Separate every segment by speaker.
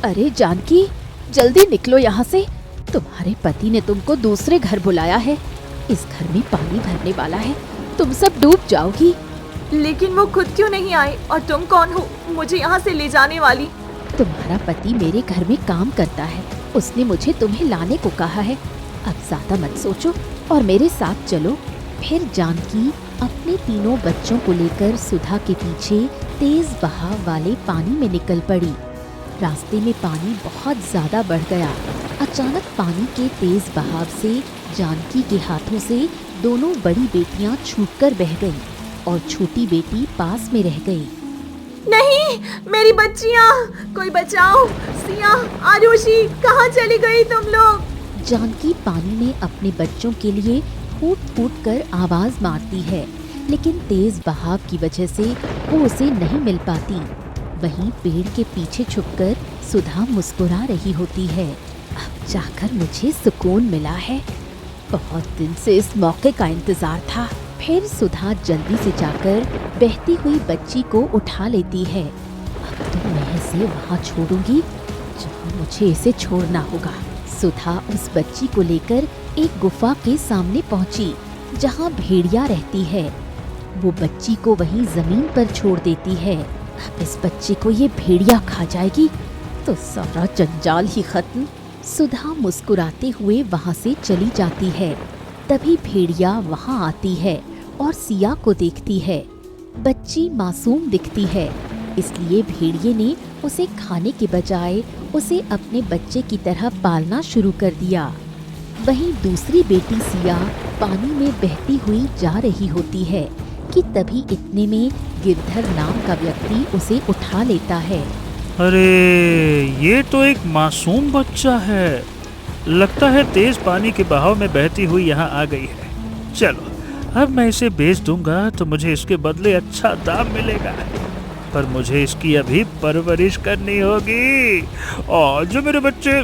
Speaker 1: अरे जानकी, जल्दी निकलो यहाँ से। तुम्हारे पति ने तुमको दूसरे घर बुलाया है। इस घर में पानी भरने वाला है, तुम सब डूब जाओगी।
Speaker 2: लेकिन वो खुद क्यों नहीं आए और तुम कौन हो मुझे यहाँ से ले जाने वाली?
Speaker 1: तुम्हारा पति मेरे घर में काम करता है, उसने मुझे तुम्हें लाने को कहा है। अब ज्यादा मत सोचो और मेरे साथ चलो। फिर जानकी अपने तीनों बच्चों को लेकर सुधा के पीछे तेज बहाव वाले पानी में निकल पड़ी। रास्ते में पानी बहुत ज्यादा बढ़ गया। अचानक पानी के तेज बहाव से जानकी के हाथों से दोनों बड़ी बेटियां छूटकर बह गईं और छोटी बेटी पास में रह गई।
Speaker 2: नहीं, मेरी बच्चियाँ, कोई बचाओ। सिया, आरुषि, कहाँ चली गई तुम लोग?
Speaker 1: जानकी पानी में अपने बच्चों के लिए फूट फूट कर आवाज मारती है, लेकिन तेज बहाव की वजह से वो उसे नहीं मिल पाती। वहीं पेड़ के पीछे छुपकर सुधा मुस्कुरा रही होती है। अब जाकर मुझे सुकून मिला है, बहुत दिन से इस मौके का इंतजार था। फिर सुधा जल्दी से जाकर बहती हुई बच्ची को उठा लेती है। अब तो मैं इसे वहाँ छोड़ूंगी जहाँ मुझे इसे छोड़ना होगा। सुधा उस बच्ची को लेकर एक गुफा के सामने पहुंची जहाँ भेड़िया रहती है। वो बच्ची को वहीं जमीन पर छोड़ देती है। अब इस बच्चे को ये भेड़िया खा जाएगी तो सारा जंजाल ही खत्म। सुधा मुस्कुराते हुए वहाँ से चली जाती है। तभी भेड़िया वहाँ आती है और सिया को देखती है। बच्ची मासूम दिखती है, इसलिए भेड़िए ने उसे खाने के बजाय उसे अपने बच्चे की तरह पालना शुरू कर दिया। वहीं दूसरी बेटी सिया पानी में बहती हुई जा रही होती है कि तभी इतने में गिरधर नाम का व्यक्ति उसे उठा लेता है।
Speaker 3: अरे ये तो एक मासूम बच्चा है, लगता है तेज पानी के बहाव में बहती हुई यहाँ आ गई है। चलो अब मैं इसे बेच दूंगा तो मुझे इसके बदले अच्छा दाम मिलेगा, पर मुझे इसकी अभी परवरिश करनी होगी। और जो मेरे बच्चे,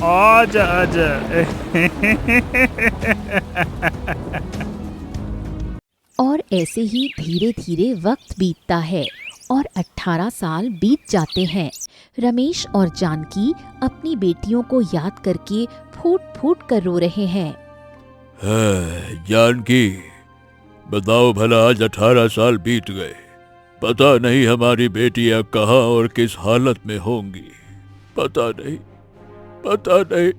Speaker 3: आजा आजा।
Speaker 1: और ऐसे ही धीरे धीरे वक्त बीतता है और 18 साल बीत जाते हैं। रमेश और जानकी अपनी बेटियों को याद करके फूट फूट कर रो रहे हैं।
Speaker 4: जानकी, बताओ भला, आज 18 साल बीत गए, पता नहीं हमारी बेटियां कहाँ और किस हालत में होंगी। पता नहीं, पता नहीं।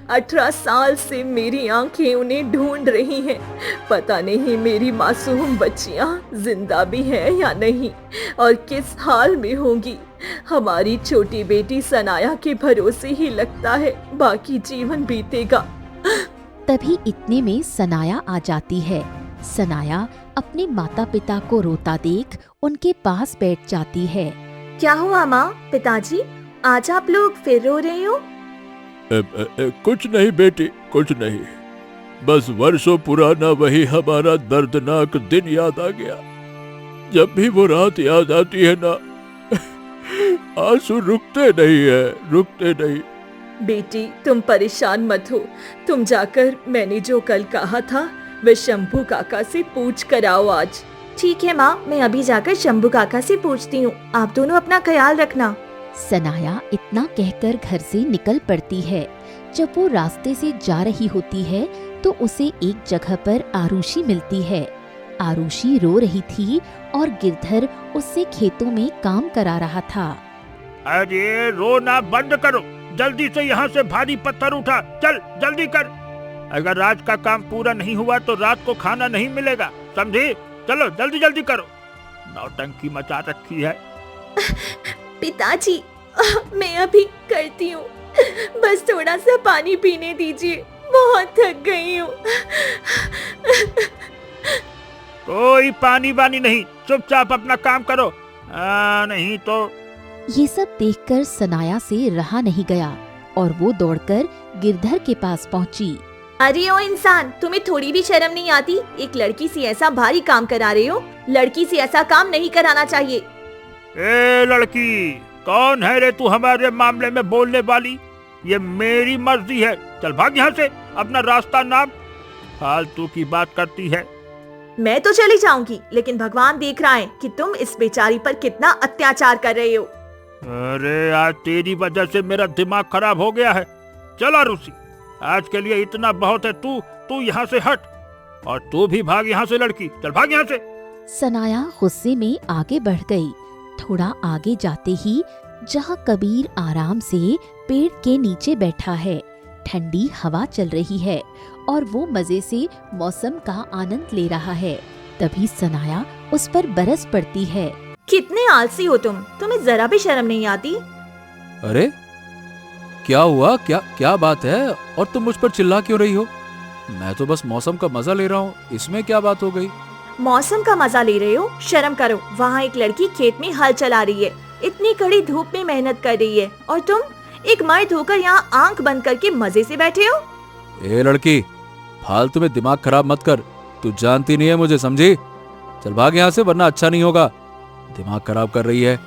Speaker 2: 18 साल से मेरी आंखें उन्हें ढूंढ रही हैं। पता नहीं मेरी मासूम बच्चियां जिंदा भी हैं या नहीं और किस हाल में होंगी। हमारी छोटी बेटी सनाया के भरोसे ही लगता है बाकी जीवन बीतेगा।
Speaker 1: तभी इतने में सनाया आ जाती है। सनाया अपने माता पिता को रोता देख उनके पास बैठ जाती है।
Speaker 2: क्या हुआ माँ, पिताजी, आज आप लोग फिर रो रहे हो?
Speaker 4: कुछ नहीं बेटी, कुछ नहीं, बस वर्षों पुराना वही हमारा दर्दनाक दिन याद आ गया। जब भी वो रात याद आती है ना, आंसू रुकते नहीं है, रुकते नहीं।
Speaker 2: बेटी तुम परेशान मत हो, तुम जाकर मैंने जो कल कहा था वह शंभू काका से पूछ कर आओ आज। ठीक है माँ, मैं अभी जाकर शंभू काका से पूछती हूँ। आप दोनों अपना ख्याल रखना।
Speaker 1: सनाया इतना कहकर घर से निकल पड़ती है। जब वो रास्ते से जा रही होती है तो उसे एक जगह पर आरुषि मिलती है। आरुषि रो रही थी और गिरधर उससे खेतों में काम करा रहा था।
Speaker 3: अरे रोना बंद करो, जल्दी से यहाँ से भारी पत्थर उठा, चल जल्दी कर। अगर आज का काम पूरा नहीं हुआ तो रात को खाना नहीं मिलेगा, समझी? चलो जल्दी जल्दी करो, नौटंकी मचा रखी है।
Speaker 2: पिताजी, मैं अभी करती हूँ, बस थोड़ा सा पानी पीने दीजिए, बहुत थक गई हूँ।
Speaker 3: कोई पानी वानी नहीं, चुपचाप अपना काम करो, नहीं तो।
Speaker 1: ये सब देखकर सनाया से रहा नहीं गया और वो दौड़कर गिरधर के पास पहुंची।
Speaker 2: अरे ओ इंसान, तुम्हें थोड़ी भी शर्म नहीं आती? एक लड़की से ऐसा भारी काम करा रहे हो? लड़की से ऐसा काम नहीं कराना चाहिए।
Speaker 3: ए लड़की, कौन है रे तू हमारे मामले में बोलने वाली? ये मेरी मर्जी है, चल भाग यहाँ से, अपना रास्ता नाप। फालतू की बात करती है।
Speaker 2: मैं तो चली जाऊंगी, लेकिन भगवान देख रहा है कि तुम इस बेचारी पर कितना अत्याचार कर रहे हो।
Speaker 3: अरे आज तेरी वजह से मेरा दिमाग खराब हो गया है। चल आरुषि, आज के लिए इतना बहुत है। तू यहाँ से हट, और तू भी भाग यहाँ से लड़की, चल भाग यहाँ से।
Speaker 1: सनाया गुस्से में आगे बढ़ गई। थोड़ा आगे जाते ही जहाँ कबीर आराम से पेड़ के नीचे बैठा है, ठंडी हवा चल रही है और वो मजे से मौसम का आनंद ले रहा है, तभी सनाया उस पर बरस पड़ती है।
Speaker 2: कितने आलसी हो तुम्हें जरा भी शर्म नहीं आती?
Speaker 5: अरे क्या हुआ, क्या बात है, और तुम मुझ पर चिल्ला क्यों रही हो? मैं तो बस मौसम का मजा ले रहा हूँ, इसमें क्या बात हो गई?
Speaker 2: मौसम का मजा ले रहे हो? शर्म करो। वहाँ एक लड़की खेत में हल चला रही है, इतनी कड़ी धूप में मेहनत कर रही है, और तुम एक मर्द होकर यहाँ आंख बंद करके मजे से बैठे हो।
Speaker 5: ए लड़की, फालतू में दिमाग खराब मत कर, तू जानती नहीं है मुझे, समझी? चल भाग यहाँ से, वरना अच्छा नहीं होगा। दिमाग खराब कर रही है।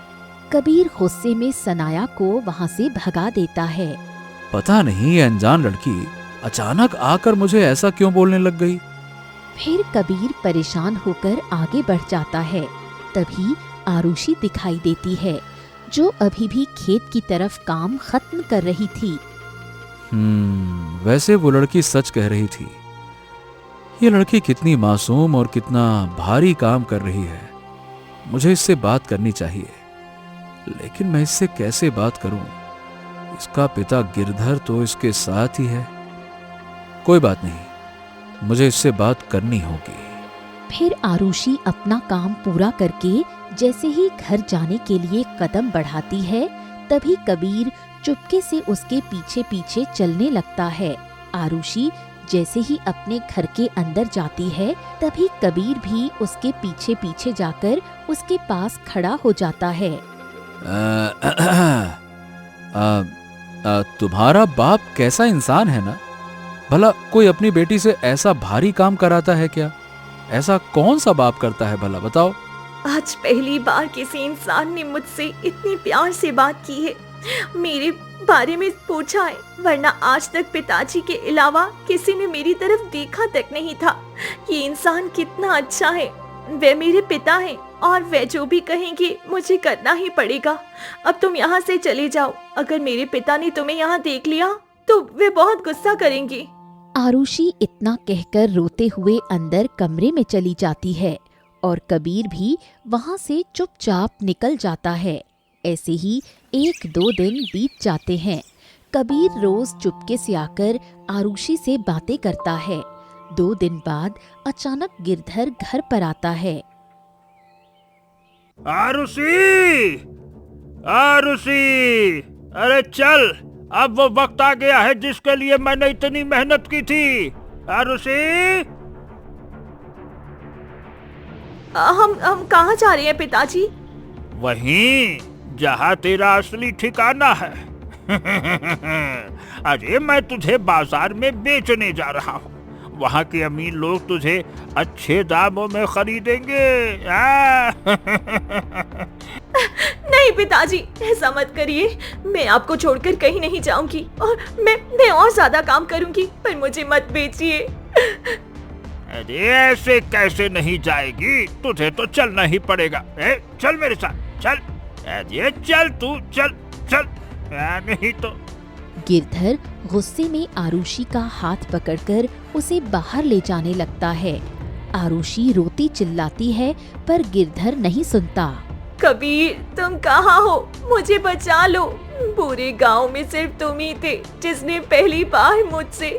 Speaker 1: कबीर गुस्से में सनाया को वहाँ से भगा देता है।
Speaker 5: पता नहीं ये अनजान लड़की अचानक आकर मुझे ऐसा क्यों बोलने लग गई।
Speaker 1: फिर कबीर परेशान होकर आगे बढ़ जाता है। तभी आरुषि दिखाई देती है, जो अभी भी खेत की तरफ काम खत्म कर रही थी।
Speaker 5: वैसे वो लड़की सच कह रही थी। ये लड़की कितनी मासूम और कितना भारी काम कर रही है। मुझे इससे बात करनी चाहिए, लेकिन मैं इससे कैसे बात करूं? इसका पिता गिरधर तो इसके साथ ही है। कोई बात नहीं, मुझे इससे बात करनी होगी।
Speaker 1: फिर आरुषि अपना काम पूरा करके जैसे ही घर जाने के लिए कदम बढ़ाती है, तभी कबीर चुपके से उसके पीछे पीछे चलने लगता है। आरुषि जैसे ही अपने घर के अंदर जाती है, तभी कबीर भी उसके पीछे पीछे जाकर उसके पास खड़ा हो जाता है।
Speaker 5: तुम्हारा बाप कैसा इंसान है ना? भला कोई अपनी बेटी से ऐसा भारी काम कराता है क्या? ऐसा कौन सा बाप करता है भला, बताओ?
Speaker 2: आज पहली बार किसी इंसान ने मुझसे इतनी प्यार से बात की है, मेरे बारे में पूछा है, वरना आज तक पिताजी के अलावा किसी ने मेरी तरफ देखा तक नहीं था। ये इंसान कितना अच्छा है। वे मेरे पिता हैं और वे जो भी कहेंगे मुझे करना ही पड़ेगा। अब तुम यहाँ से चले जाओ। अगर मेरे पिता ने तुम्हें यहाँ देख लिया तो वे बहुत गुस्सा करेंगे।
Speaker 1: आरुषि इतना कहकर रोते हुए अंदर कमरे में चली जाती है और कबीर भी वहाँ से चुपचाप निकल जाता है। ऐसे ही 1-2 दिन बीत जाते हैं। कबीर रोज चुपके से आकर आरुषि से बातें करता है। 2 दिन बाद अचानक गिरधर घर पर आता है।
Speaker 3: आरुषि, आरुषि, अरे चल, अब वो वक्त आ गया है जिसके लिए मैंने इतनी मेहनत की थी। आरुषि,
Speaker 2: हम कहाँ जा रहे हैं पिताजी?
Speaker 3: वहीं जहाँ तेरा असली ठिकाना है। अरे मैं तुझे बाजार में बेचने जा रहा हूँ। वहाँ के अमीर लोग तुझे अच्छे दामों में खरीदेंगे।
Speaker 2: नहीं पिताजी, ऐसा मत करिए। मैं आपको छोड़कर कहीं नहीं जाऊंगी और मैं और ज्यादा काम करूंगी, पर मुझे मत बेचिए।
Speaker 3: अरे ऐसे कैसे नहीं जाएगी? तुझे तो चलना ही पड़ेगा। चल मेरे साथ, चल। अरे चल, तू चल चल, नहीं तो।
Speaker 1: गिरधर गुस्से में आरुषि का हाथ पकड़कर उसे बाहर ले जाने लगता है। आरुषि रोती चिल्लाती है, पर गिरधर नहीं सुनता।
Speaker 2: कबीर, तुम कहाँ हो? मुझे बचा लो। पूरे गांव में सिर्फ तुम ही थे जिसने पहली बार मुझसे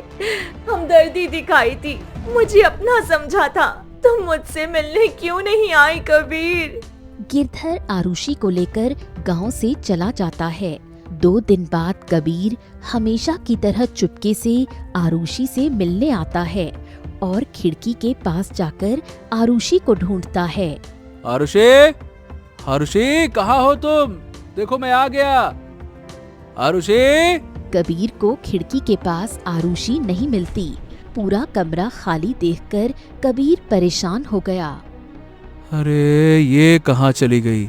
Speaker 2: हमदर्दी दिखाई थी, मुझे अपना समझा था। तुम मुझसे मिलने क्यों नहीं आए कबीर?
Speaker 1: गिरधर आरुषि को लेकर गांव से चला जाता है। 2 दिन बाद कबीर हमेशा की तरह चुपके से आरुषि से मिलने आता है और खिड़की के पास जाकर आरुषि को ढूंढता है।
Speaker 5: आरुषि, आरुषि, कहाँ हो तुम? देखो मैं आ गया। आरुषि।
Speaker 1: कबीर को खिड़की के पास आरुषि नहीं मिलती। पूरा कमरा खाली देखकर कबीर परेशान हो गया।
Speaker 5: अरे ये कहाँ चली गई?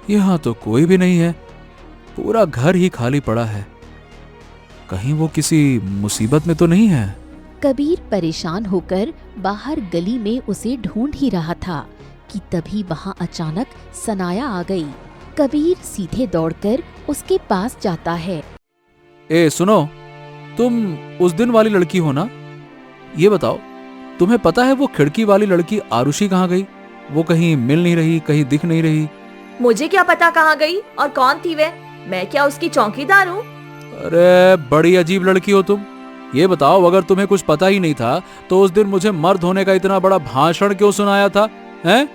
Speaker 5: यहाँ तो कोई भी नहीं है। पूरा घर ही खाली पड़ा है। कहीं वो किसी मुसीबत में तो नहीं है?
Speaker 1: कबीर परेशान होकर बाहर गली में उसे ढूंढ ही रहा था कि तभी वहां अचानक सनाया आ गई। कबीर सीधे दौड़कर उसके पास जाता है।
Speaker 5: ए सुनो, तुम उस दिन वाली लड़की हो ना? ये बताओ, तुम्हें पता है वो खिड़की वाली लड़की आरुषि कहाँ गई? वो कहीं मिल नहीं रही, कहीं दिख नहीं रही।
Speaker 2: मुझे क्या पता कहाँ गई और कौन थी वह? मैं क्या उसकी चौकीदार हूँ?
Speaker 5: अरे बड़ी अजीब लड़की हो तुम। ये बताओ, अगर तुम्हें कुछ पता ही नहीं था तो उस दिन मुझे मर्द होने का इतना बड़ा भाषण क्यों सुनाया था, हैं?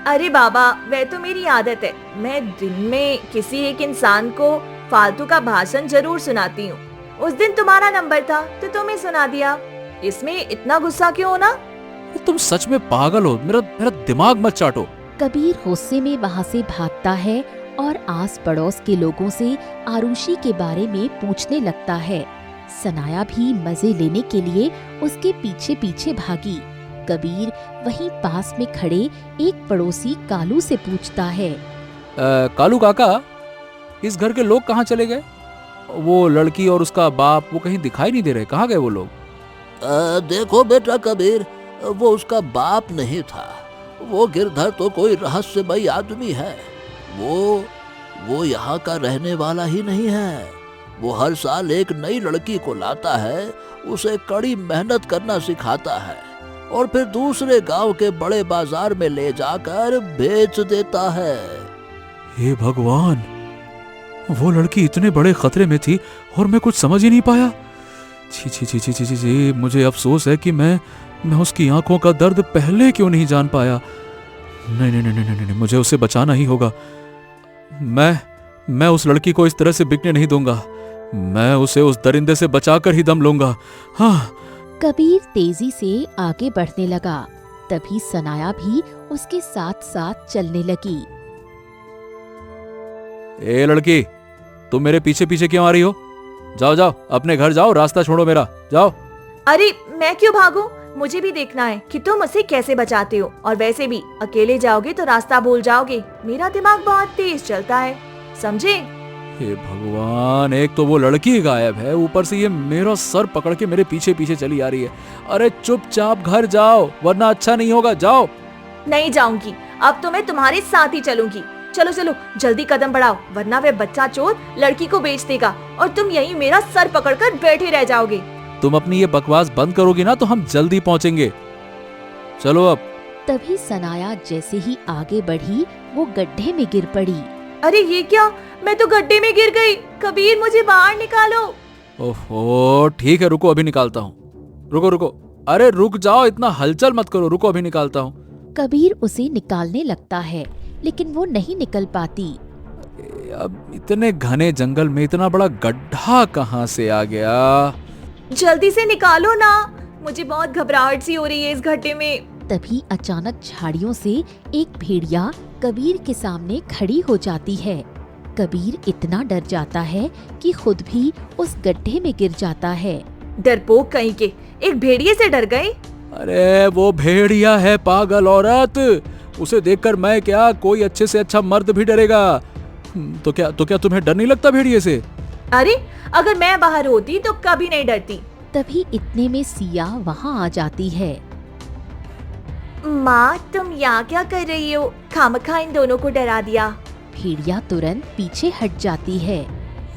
Speaker 2: अरे बाबा, वह तो मेरी आदत है। मैं दिन में किसी एक इंसान को फालतू का भाषण जरूर सुनाती हूँ। उस दिन तुम्हारा नंबर था तो तुम्हें सुना दिया। इसमें इतना गुस्सा क्यों होना?
Speaker 5: तुम सच में पागल हो। मेरा दिमाग मत चाटो।
Speaker 1: कबीर गुस्से में वहां से भागता है और आस पड़ोस के लोगों से आरुषि के बारे में पूछने लगता है। सनाया भी मजे लेने के लिए उसके पीछे पीछे भागी। कबीर वहीं पास में खड़े एक पड़ोसी कालू से पूछता है,
Speaker 5: कालू काका, इस घर के लोग कहाँ चले गए? वो लड़की और उसका बाप वो कहीं दिखाई नहीं दे रहे, कहाँ गए वो लोग?
Speaker 4: देखो बेटा कबीर, वो उसका बाप नहीं था। वो गिरधर तो कोई रहस्यमयी आदमी है। वो यहाँ का रहने वाला ही नहीं है। वो हर साल एक नई लड़की को लाता है, उसे कड़ी मेहनत करना सिखाता है और फिर दूसरे गांव के बड़े बाजार में ले जाकर बेच देता है।
Speaker 5: हे भगवान, वो लड़की इतने बड़े खतरे में थी और मैं कुछ समझ ही नहीं पाया। छी छी छी छी छी छी छी, मुझे अफसोस है कि मैं उसकी आंखों का दर्द पहले क्यों नहीं जान पाया। नहीं नहीं नहीं नहीं नहीं, नहीं, मुझे उसे बचाना ही होगा। मैं उस लड़की को इस तरह से बिकने नहीं दूंगा। मैं उसे उस दरिंदे से बचाकर ही दम लूंगा। हाँ।
Speaker 1: कबीर तेजी से आगे बढ़ने लगा। तभी सनाया भी उसके साथ साथ चलने लगी।
Speaker 5: ए लड़की, तुम मेरे पीछे पीछे क्यों आ रही हो? जाओ जाओ, अपने घर जाओ, रास्ता छोड़ो मेरा, जाओ।
Speaker 2: अरे मैं क्यों भागूं? मुझे भी देखना है कि तुम उसे कैसे बचाते हो। और वैसे भी अकेले जाओगे तो रास्ता भूल जाओगे। मेरा दिमाग बहुत तेज चलता है, समझे?
Speaker 5: हे भगवान, एक तो वो लड़की गायब है, ऊपर से ये मेरा सर पकड़ के मेरे पीछे पीछे चली आ रही है। अरे चुपचाप घर जाओ, वरना अच्छा नहीं होगा, जाओ।
Speaker 2: नहीं जाऊंगी, अब तो मैं तुम्हारे साथ ही चलूंगी। चलो चलो, जल्दी कदम बढ़ाओ, वरना वे बच्चा चोर लड़की को बेच देगा और तुम यहीं मेरा सर पकड़कर बैठे रह जाओगे।
Speaker 5: तुम अपनी ये बकवास बंद करोगी ना तो हम जल्दी पहुंचेंगे। चलो अब।
Speaker 1: तभी सनाया जैसे ही आगे बढ़ी वो गड्ढे में गिर पड़ी।
Speaker 2: अरे ये क्या? मैं तो गड्ढे में गिर गई। कबीर, मुझे बाहर निकालो।
Speaker 5: ओहो, ठीक है, रुको, अभी निकालता हूँ। रुको रुको, अरे रुक जाओ, इतना हलचल मत करो, रुको अभी निकालता हूँ।
Speaker 1: कबीर उसे निकालने लगता है लेकिन वो नहीं निकल पाती।
Speaker 5: अब इतने घने जंगल में इतना बड़ा गड्ढा कहाँ से आ गया?
Speaker 2: जल्दी से निकालो ना, मुझे बहुत घबराहट सी हो रही है इस गड्ढे में।
Speaker 1: तभी अचानक झाड़ियों से एक भेड़िया कबीर के सामने खड़ी हो जाती है। कबीर इतना डर जाता है कि खुद भी उस गड्ढे में गिर जाता है।
Speaker 2: डरपोक कहीं के, एक भेड़िए से डर गए?
Speaker 5: अरे वो भेड़िया है पागल औरत, उसे देखकर मैं क्या, कोई अच्छे से अच्छा मर्द भी डरेगा। तो क्या तुम्हें डर नहीं लगता भेड़िए से?
Speaker 2: अरे अगर मैं बाहर होती तो कभी नहीं डरती।
Speaker 1: तभी इतने में सिया वहाँ आ जाती है।
Speaker 2: माँ, तुम यहाँ क्या कर रही हो? खामखा इन दोनों को डरा दिया।
Speaker 1: भेड़िया तुरंत पीछे हट जाती है।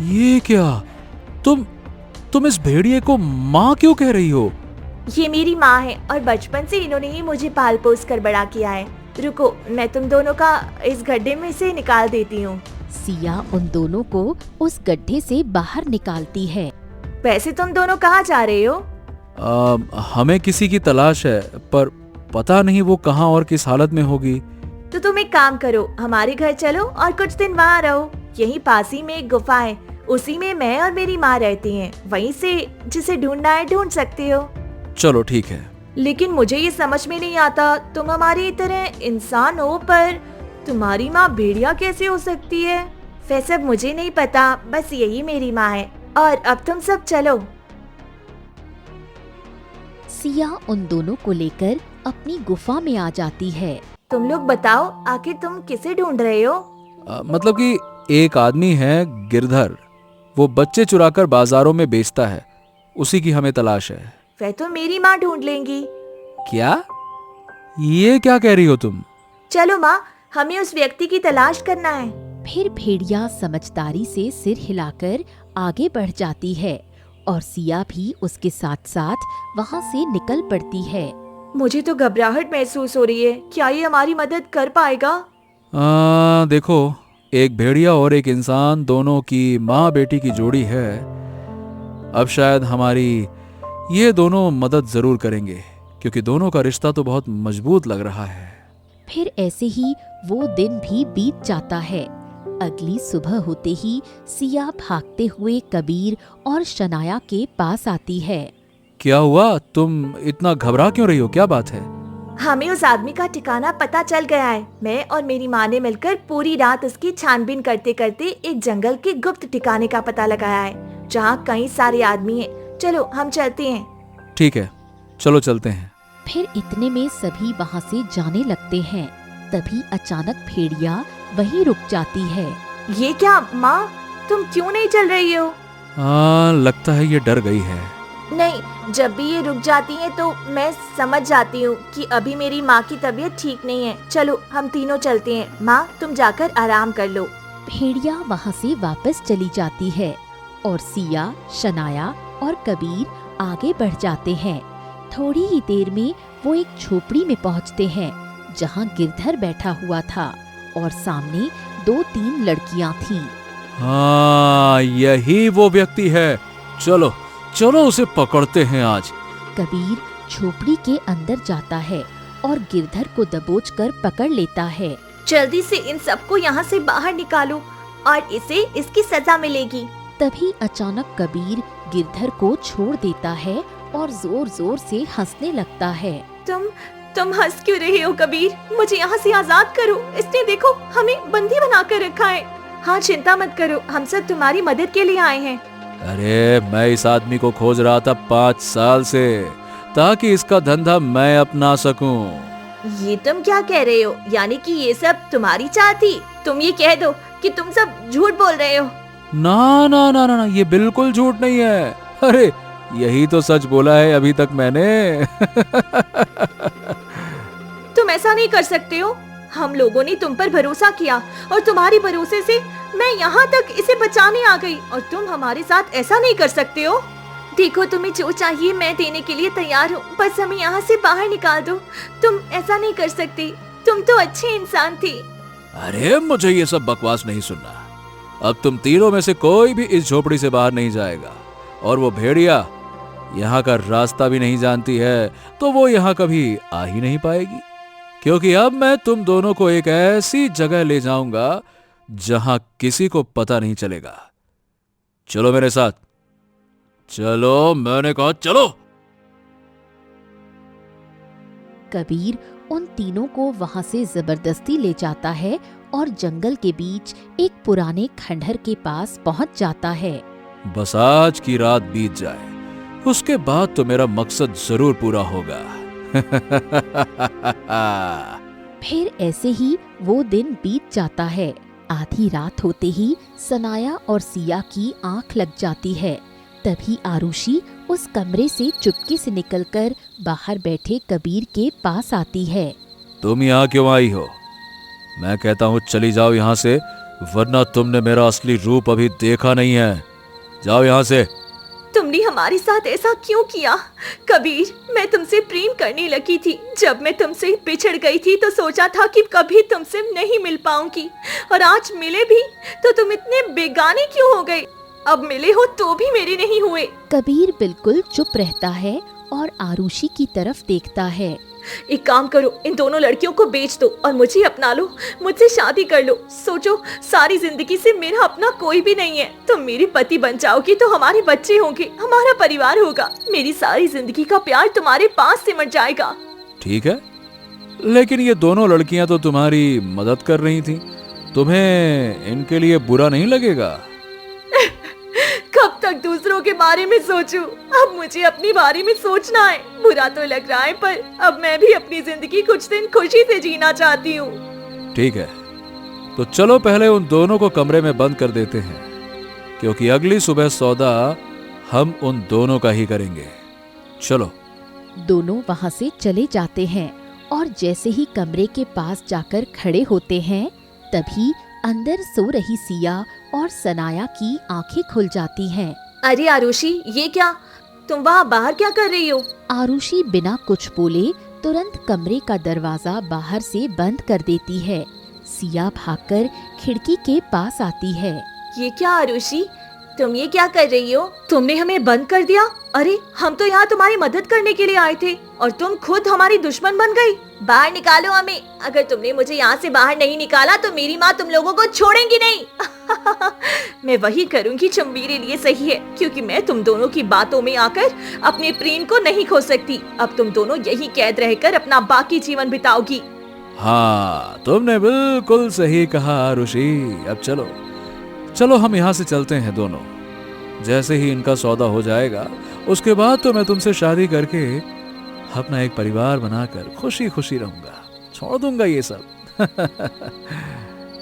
Speaker 5: ये क्या? तुम इस भेड़िए को माँ क्यों कह रही हो?
Speaker 2: ये मेरी माँ है और बचपन से इन्होंने ही मुझे पाल पोस कर बड़ा किया है। रुको, मैं तुम दोनों का इस गड्ढे में से निकाल देती हूँ।
Speaker 1: सिया उन दोनों को उस गड्ढे से बाहर निकालती है।
Speaker 2: वैसे तुम दोनों कहाँ जा रहे हो?
Speaker 5: हमें किसी की तलाश है, पर पता नहीं वो कहाँ और किस हालत में होगी।
Speaker 2: तो तुम एक काम करो, हमारे घर चलो और कुछ दिन वहाँ रहो। यहीं पास ही में एक गुफा है, उसी में मैं और मेरी माँ रहती हैं। वहीं से जिसे ढूंढना है ढूंढ सकते हो।
Speaker 5: चलो ठीक है।
Speaker 2: लेकिन मुझे ये समझ में नहीं आता, तुम हमारी तरह इंसान हो पर तुम्हारी माँ भेड़िया कैसे हो सकती है? वैसे अब मुझे नहीं पता, बस यही मेरी माँ है। और अब तुम सब चलो।
Speaker 1: सिया उन दोनों को लेकर अपनी गुफा में आ जाती है।
Speaker 2: तुम लोग बताओ, आखिर तुम किसे ढूंढ रहे हो?
Speaker 5: मतलब कि एक आदमी है गिरधर, वो बच्चे चुराकर बाजारों में बेचता है। उसी की हमें तलाश है।
Speaker 2: वह तो मेरी माँ ढूंढ लेंगी।
Speaker 5: क्या? ये क्या कह रही हो तुम?
Speaker 2: चलो माँ, हमें उस व्यक्ति की तलाश करना है।
Speaker 1: फिर भेड़िया समझदारी से सिर हिलाकर आगे बढ़ जाती है और सिया भी उसके साथ साथ वहाँ से निकल पड़ती है।
Speaker 2: मुझे तो घबराहट महसूस हो रही है, क्या ये हमारी मदद कर पाएगा?
Speaker 5: देखो, एक भेड़िया और एक इंसान दोनों की माँ बेटी की जोड़ी है। अब शायद हमारी ये दोनों मदद जरूर करेंगे, क्योंकि दोनों का रिश्ता तो बहुत मजबूत लग रहा है।
Speaker 1: फिर ऐसे ही वो दिन भी बीत जाता है। अगली सुबह होते ही सिया भागते हुए कबीर और शनाया के पास आती है।
Speaker 5: क्या हुआ? तुम इतना घबरा क्यों रही हो? क्या बात है?
Speaker 2: हमें उस आदमी का ठिकाना पता चल गया है। मैं और मेरी माँ ने मिलकर पूरी रात उसकी छानबीन करते करते एक जंगल के गुप्त ठिकाने का पता लगाया है, जहाँ कई सारे आदमी हैं। चलो हम चलते हैं।
Speaker 5: ठीक है, चलो चलते हैं।
Speaker 1: फिर इतने में सभी वहाँ से जाने लगते हैं। तभी अचानक भेड़िया वहीं रुक जाती है।
Speaker 2: ये क्या माँ, तुम क्यों नहीं चल रही हो?
Speaker 5: हाँ, लगता है ये डर गई है।
Speaker 2: नहीं, जब भी ये रुक जाती हैं तो मैं समझ जाती हूँ कि अभी मेरी माँ की तबीयत ठीक नहीं है। चलो हम तीनों चलते हैं। माँ, तुम जाकर आराम कर लो।
Speaker 1: भेड़िया वहाँ से वापस चली जाती है और सिया, शनाया और कबीर आगे बढ़ जाते हैं। थोड़ी ही देर में वो एक झोपड़ी में पहुँचते हैं, जहाँ गिरधर बैठा हुआ था और सामने 2-3 लड़कियाँ थीं।
Speaker 5: हाँ, यही वो व्यक्ति है। चलो चलो उसे पकड़ते हैं आज।
Speaker 1: कबीर झोपड़ी के अंदर जाता है और गिरधर को दबोचकर पकड़ लेता है।
Speaker 2: जल्दी से इन सबको यहाँ से बाहर निकालो और इसे इसकी सजा मिलेगी।
Speaker 1: तभी अचानक कबीर गिरधर को छोड़ देता है और जोर जोर से हंसने लगता है।
Speaker 2: तुम हंस क्यों रहे हो कबीर? मुझे यहाँ से आजाद करो। इसने देखो हमें बंदी बनाकर रखा है। हाँ, चिंता मत करो, हम सब तुम्हारी मदद के लिए आए हैं।
Speaker 5: अरे, मैं इस आदमी को खोज रहा था 5 साल से, ताकि इसका धंधा मैं अपना सकूं।
Speaker 2: ये तुम क्या कह रहे हो? यानी कि ये सब तुम्हारी चाह थी? तुम ये कह दो कि तुम सब झूठ बोल रहे हो।
Speaker 5: ना ना ना ना, ये बिल्कुल झूठ नहीं है। अरे, यही तो सच बोला है अभी तक मैंने।
Speaker 2: तुम ऐसा नहीं कर सकते हो। हम लोगों ने तुम पर भरोसा किया और तुम्हारे भरोसे से मैं यहाँ तक इसे बचाने आ गई, और तुम हमारे साथ ऐसा नहीं कर सकते हो। देखो, तुम्हें जो चाहिए मैं देने के लिए तैयार हूँ, बस हमें यहाँ से बाहर निकाल दो। तुम ऐसा नहीं कर सकती, तुम तो अच्छे इंसान थे।
Speaker 5: अरे, मुझे ये सब बकवास नहीं सुनना। अब तुम तीनों में से कोई भी इस झोपड़ी से बाहर नहीं जाएगा, और वो भेड़िया यहाँ का रास्ता भी नहीं जानती है, तो वो यहाँ कभी आ ही नहीं पाएगी। क्योंकि अब मैं तुम दोनों को एक ऐसी जगह ले जाऊंगा जहां किसी को पता नहीं चलेगा। चलो मेरे साथ। चलो, मैंने कहा चलो।
Speaker 1: कबीर उन तीनों को वहां से जबरदस्ती ले जाता है और जंगल के बीच एक पुराने खंडहर के पास पहुंच जाता है।
Speaker 5: बस आज की रात बीत जाए, उसके बाद तो मेरा मकसद जरूर पूरा होगा।
Speaker 1: फिर ऐसे ही वो दिन बीत जाता है। आधी रात होते ही सनाया और सिया की आंख लग जाती है। तभी आरुषि उस कमरे से चुपके से निकलकर बाहर बैठे कबीर के पास आती है।
Speaker 5: तुम यहाँ क्यों आई हो? मैं कहता हूँ चली जाओ यहाँ से, वरना तुमने मेरा असली रूप अभी देखा नहीं है। जाओ यहाँ से।
Speaker 2: तुमने हमारे साथ ऐसा क्यों किया? कबीर, मैं तुमसे प्रेम करने लगी थी। जब मैं तुमसे बिछड़ गई थी तो सोचा था कि कभी तुमसे नहीं मिल पाऊंगी, और आज मिले भी तो तुम इतने बेगाने क्यों हो गए? अब मिले हो तो भी मेरे नहीं हुए।
Speaker 1: कबीर बिल्कुल चुप रहता है और आरुषि की तरफ देखता है।
Speaker 2: एक काम करो, इन दोनों लड़कियों को बेच दो और मुझे अपना लो, मुझसे शादी कर लो। सोचो, सारी जिंदगी से मेरा अपना कोई भी नहीं है। तुम मेरे पति बन जाओगी तो हमारे बच्चे होंगे, हमारा परिवार होगा। मेरी सारी जिंदगी का प्यार तुम्हारे पास सिमट जाएगा।
Speaker 5: ठीक है, लेकिन ये दोनों लड़कियां तो तुम्हारी मदद कर रही थी, तुम्हें इनके लिए बुरा नहीं लगेगा?
Speaker 2: कब तक दूसरों के बारे में सोचूं? अब मुझे अपनी बारे में सोचना है। बुरा तो लग रहा है, पर अब मैं भी अपनी जिंदगी कुछ दिन खुशी से जीना चाहती हूँ।
Speaker 5: ठीक है, तो चलो पहले उन दोनों को कमरे में बंद कर देते हैं, क्योंकि अगली सुबह सौदा हम उन दोनों का ही करेंगे। चलो।
Speaker 1: दोनों वहां से चले जाते हैं और जैसे ही कमरे के पास जाकर खड़े होते हैं तभी अंदर सो रही सिया और सनाया की आंखें खुल जाती हैं।
Speaker 2: अरे आरुषि, ये क्या? तुम वहाँ बाहर क्या कर रही हो?
Speaker 1: आरुषि बिना कुछ बोले तुरंत कमरे का दरवाजा बाहर से बंद कर देती है। सिया भागकर खिड़की के पास आती है।
Speaker 2: ये क्या आरुषि, तुम ये क्या कर रही हो? तुमने हमें बंद कर दिया। अरे हम तो यहाँ तुम्हारी मदद करने के लिए आए थे और तुम खुद हमारी दुश्मन बन गई। बाहर निकालो हमें। अगर तुमने मुझे यहाँ से बाहर नहीं निकाला तो मेरी माँ तुम लोगों को छोड़ेंगी नहीं। मैं वही करूँगी जो मेरे लिए सही है, क्योंकि मैं तुम दोनों की बातों में आकर अपने प्रेम को नहीं खो सकती। अब तुम दोनों यही कैद रहकर अपना बाकी जीवन बिताओगी।
Speaker 5: हाँ, तुमने बिल्कुल सही कहा आरुषि। अब चलो चलो हम यहाँ से चलते हैं दोनों। जैसे ही इनका सौदा हो जाएगा उसके बाद तो मैं तुमसे शादी करके अपना एक परिवार बनाकर खुशी खुशी रहूंगा। छोड़ दूंगा ये सब।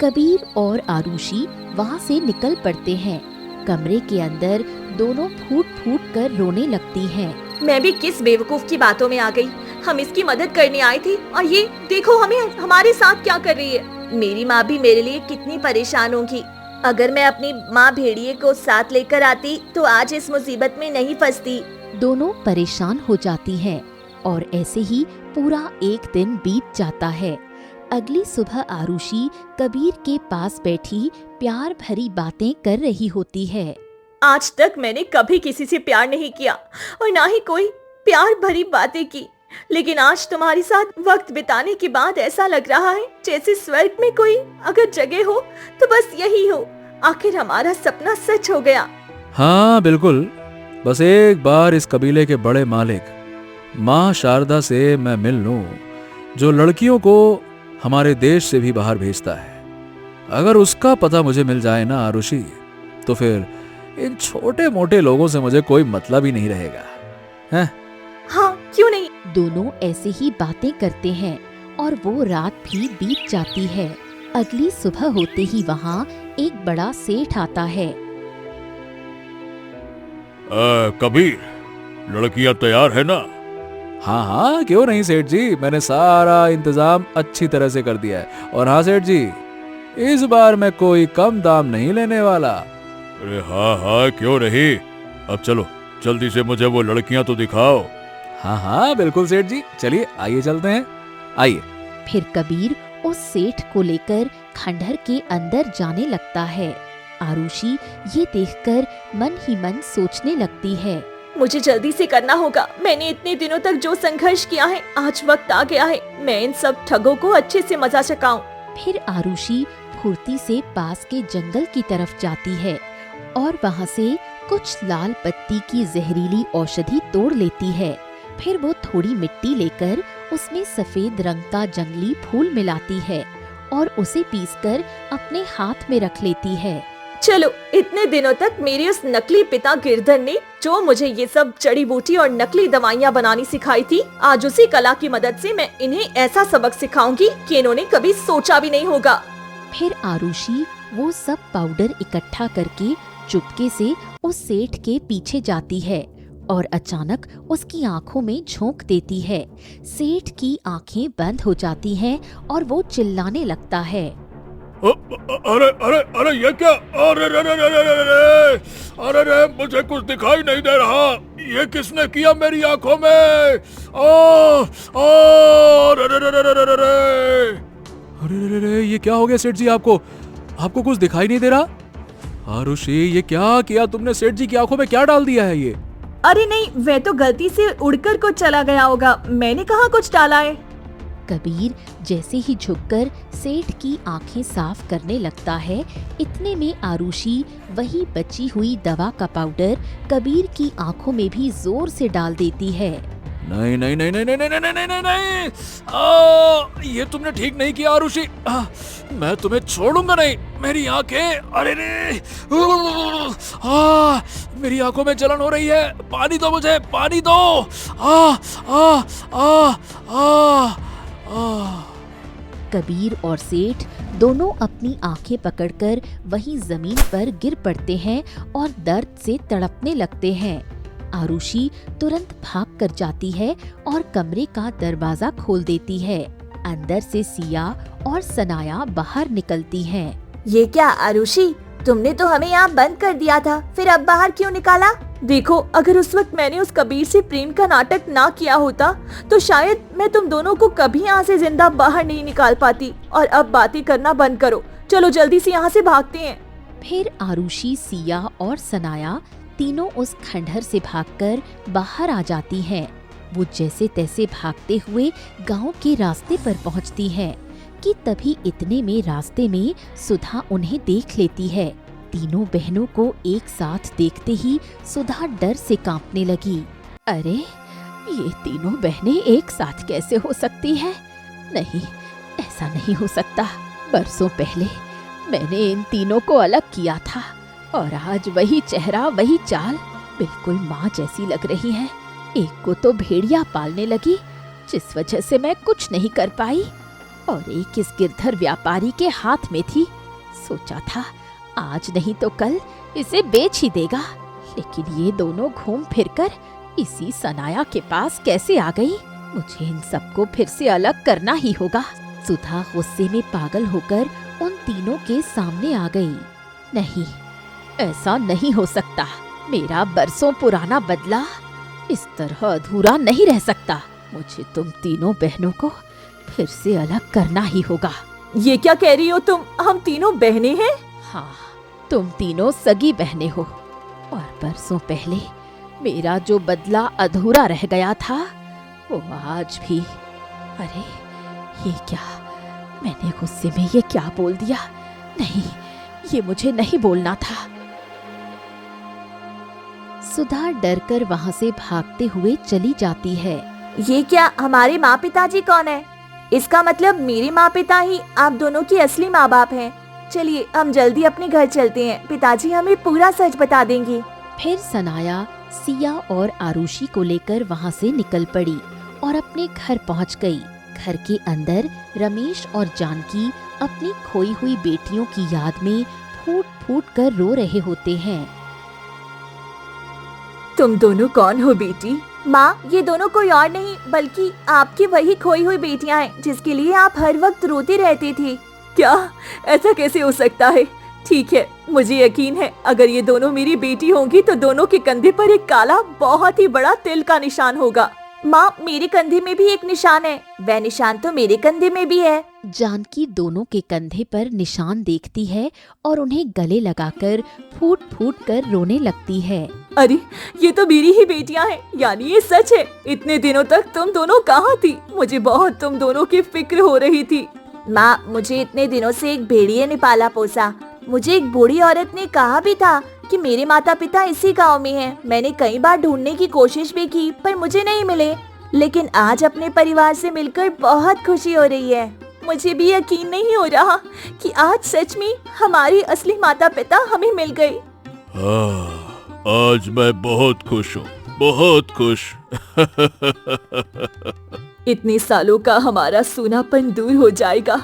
Speaker 1: कबीर और आरुषि वहां से निकल पड़ते हैं। कमरे के अंदर दोनों फूट फूट कर रोने लगती हैं।
Speaker 2: मैं भी किस बेवकूफ की बातों में आ गई। हम इसकी मदद करने आए थे और ये देखो हमें हमारे साथ क्या कर रही है। मेरी माँ भी मेरे लिए कितनी परेशान होगी। अगर मैं अपनी माँ भेड़िए को साथ लेकर आती तो आज इस मुसीबत में नहीं फंसती।
Speaker 1: दोनों परेशान हो जाती हैं और ऐसे ही पूरा एक दिन बीत जाता है। अगली सुबह आरुषि कबीर के पास बैठी प्यार भरी बातें कर रही होती है।
Speaker 2: आज तक मैंने कभी किसी से प्यार नहीं किया और ना ही कोई प्यार भरी बातें की, लेकिन आज तुम्हारे साथ वक्त बिताने के बाद ऐसा लग रहा है जैसे स्वर्ग में कोई अगर जगह हो तो बस यही हो। आखिर हमारा सपना सच हो गया।
Speaker 5: हाँ बिल्कुल, बस एक बार इस कबीले के बड़े मालिक माँ शारदा से मैं मिल लूं, जो लड़कियों को हमारे देश से भी बाहर भेजता है। अगर उसका पता मुझे मिल जाए ना आरुषि, तो फिर इन छोटे मोटे लोगों से मुझे कोई मतलब ही नहीं रहेगा, हैं?
Speaker 2: हाँ क्यों नहीं।
Speaker 1: दोनों ऐसे ही बातें करते हैं और वो रात भी बीत जाती है। अगली सुबह होते ही वहाँ एक बड़ा सेठ आता है।
Speaker 4: कबीर, लड़कियां तैयार है ना?
Speaker 5: हाँ हाँ, क्यों नहीं सेठ जी, मैंने सारा इंतजाम अच्छी तरह से कर दिया है। और हाँ सेठ जी, इस बार मैं कोई कम दाम नहीं लेने वाला।
Speaker 4: अरे हाँ हाँ, क्यों नहीं। अब चलो जल्दी से मुझे वो लड़कियां तो दिखाओ।
Speaker 5: हाँ हाँ बिल्कुल सेठ जी, चलिए आइए चलते हैं, आइए।
Speaker 1: फिर कबीर उस सेठ को लेकर खंडहर के अंदर जाने लगता है। आरुषि ये देखकर मन ही मन सोचने लगती है,
Speaker 2: मुझे जल्दी से करना होगा। मैंने इतने दिनों तक जो संघर्ष किया है, आज वक्त आ गया है मैं इन सब ठगों को अच्छे से मजा चकाऊं।
Speaker 1: फिर आरुषि फुर्ती से पास के जंगल की तरफ जाती है और वहाँ से कुछ लाल पत्ती की जहरीली औषधि तोड़ लेती है। फिर वो थोड़ी मिट्टी लेकर उसमें सफेद रंग का जंगली फूल मिलाती है और उसे पीसकर अपने हाथ में रख लेती है।
Speaker 2: चलो, इतने दिनों तक मेरे उस नकली पिता गिरधर ने जो मुझे ये सब जड़ी बूटी और नकली दवाइयाँ बनानी सिखाई थी, आज उसी कला की मदद से मैं इन्हें ऐसा सबक सिखाऊंगी कि इन्होंने कभी सोचा भी नहीं होगा।
Speaker 1: फिर आरुषि वो सब पाउडर इकट्ठा करके चुपके से उस सेठ के पीछे जाती है और अचानक उसकी आंखों में झोंक देती है। सेठ की आंखें बंद हो जाती हैं और वो चिल्लाने लगता है,
Speaker 4: अरे अरे अरे ये क्या? अरे अरे अरे अरे अरे अरे अरे, मुझे कुछ दिखाई नहीं दे रहा। ये किसने किया मेरी आंखों में? अरे अरे अरे अरे अरे
Speaker 5: अरे अरे, ये क्या हो गया सेठ जी? आपको कुछ दिखाई नहीं दे रहा? आरुषि, ये क्या किया तुमने? सेठ जी की आंखों में क्या डाल दिया है ये?
Speaker 2: अरे नहीं, वह तो गलती से उड़कर कुछ चला गया होगा। मैंने कहाँ कुछ डाला है।
Speaker 1: कबीर जैसे ही झुककर सेठ की आंखें साफ करने लगता है, इतने में आरुषि वही बची हुई दवा का पाउडर कबीर की आंखों में भी जोर से डाल देती है।
Speaker 5: नहीं नहीं नहीं नहीं नहीं नहीं नहीं नहीं नहीं नहीं, ये तुमने ठीक नहीं किया आरुषि। मैं तुम्हें छोड़ूंगा नहीं। मेरी आंखें, अरे रे, मेरी आंखों में जलन हो रही है। पानी दो मुझे, पानी दो। आ आ आ आ आ
Speaker 1: कबीर और सेठ दोनों अपनी आंखें पकड़कर वहीं जमीन पर गिर पड़ते हैं और दर्द से तड़पने लगते हैं। आरुषि तुरंत भाग कर जाती है और कमरे का दरवाजा खोल देती है। अंदर से सिया और सनाया बाहर निकलती हैं।
Speaker 2: ये क्या आरुषि, तुमने तो हमें यहाँ बंद कर दिया था, फिर अब बाहर क्यों निकाला? देखो, अगर उस वक्त मैंने उस कबीर से प्रेम का नाटक ना किया होता तो शायद मैं तुम दोनों को कभी यहाँ से जिंदा बाहर नहीं निकाल पाती। और अब बातें करना बंद करो, चलो जल्दी से यहाँ से भागते हैं।
Speaker 1: फिर आरुषि, सिया और सनाया तीनों उस खंडहर से भागकर बाहर आ जाती हैं। वो जैसे तैसे भागते हुए गांव के रास्ते पर पहुंचती हैं कि तभी इतने में रास्ते में सुधा उन्हें देख लेती है। तीनों बहनों को एक साथ देखते ही सुधा डर से कांपने लगी। अरे, ये तीनों बहनें एक साथ कैसे हो सकती है? नहीं, ऐसा नहीं हो सकता। बरसों पहले मैंने इन तीनों को अलग किया था और आज वही चेहरा, वही चाल, बिल्कुल माँ जैसी लग रही है। एक को तो भेड़िया पालने लगी, जिस वजह से मैं कुछ नहीं कर पाई, और एक इस गिरधर व्यापारी के हाथ में थी। सोचा था आज नहीं तो कल इसे बेच ही देगा, लेकिन ये दोनों घूम फिरकर इसी सनाया के पास कैसे आ गई? मुझे इन सबको फिर से अलग करना ही होगा। सुधा गुस्से में पागल होकर उन तीनों के सामने आ गई। नहीं, ऐसा नहीं हो सकता। मेरा बरसों पुराना बदला इस तरह अधूरा नहीं रह सकता। मुझे तुम तीनों बहनों को फिर से अलग करना ही होगा।
Speaker 2: ये क्या कह रही हो तुम? हम तीनों बहनें हैं?
Speaker 1: हाँ, तुम तीनों सगी बहनें हो, और बरसों पहले मेरा जो बदला अधूरा रह गया था वो आज भी। अरे, ये क्या? मैंने गुस्से में ये क्या बोल दिया? नहीं, ये मुझे नहीं बोलना था। सुधा डरकर वहाँ से भागते हुए चली जाती है।
Speaker 2: ये क्या? हमारे माँ पिताजी कौन है? इसका मतलब मेरे माँ पिता ही आप दोनों की असली माँ बाप हैं। चलिए हम जल्दी अपने घर चलते हैं, पिताजी हमें पूरा सच बता देंगे।
Speaker 1: फिर सनाया, सिया और आरुषि को लेकर वहाँ से निकल पड़ी और अपने घर पहुँच गई। घर के अंदर रमेश और जानकी अपनी खोई हुई बेटियों की याद में फूट फूट कर रो रहे होते हैं।
Speaker 2: तुम दोनों कौन हो बेटी? माँ, ये दोनों कोई और नहीं बल्कि आपकी वही खोई हुई बेटियाँ हैं जिसके लिए आप हर वक्त रोती रहती थी। क्या? ऐसा कैसे हो सकता है? ठीक है, मुझे यकीन है अगर ये दोनों मेरी बेटी होंगी तो दोनों के कंधे पर एक काला बहुत ही बड़ा तिल का निशान होगा। माँ, मेरे कंधे में भी एक निशान है, वह निशान तो मेरे कंधे में भी है।
Speaker 1: जानकी दोनों के कंधे पर निशान देखती है और उन्हें गले लगाकर फूट फूट कर रोने लगती है।
Speaker 2: अरे, ये तो मेरी ही बेटियां हैं, यानी ये सच है। इतने दिनों तक तुम दोनों कहाँ थी? मुझे बहुत तुम दोनों की फिक्र हो रही थी। माँ, मुझे इतने दिनों से एक भेड़िए ने पाला पोसा। मुझे एक बूढ़ी औरत ने कहा भी था कि मेरे माता पिता इसी गांव में हैं। मैंने कई बार ढूंढने की कोशिश भी की पर मुझे नहीं मिले, लेकिन आज अपने परिवार से मिलकर बहुत खुशी हो रही है। मुझे भी यकीन नहीं हो रहा कि आज सच में हमारी असली माता पिता हमें मिल गए।
Speaker 4: आज मैं बहुत खुश हूँ, बहुत खुश।
Speaker 2: इतने सालों का हमारा सूनापन दूर हो जाएगा,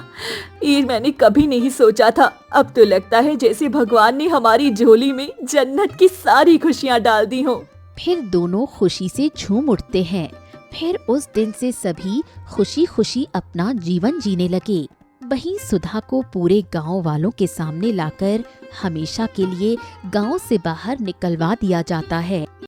Speaker 2: ये मैंने कभी नहीं सोचा था। अब तो लगता है जैसे भगवान ने हमारी झोली में जन्नत की सारी खुशियाँ डाल दी हों।
Speaker 1: फिर दोनों खुशी से झूम उठते हैं। फिर उस दिन से सभी खुशी खुशी अपना जीवन जीने लगे। वहीं सुधा को पूरे गांव वालों के सामने लाकर हमेशा के लिए गांव से बाहर निकलवा दिया जाता है।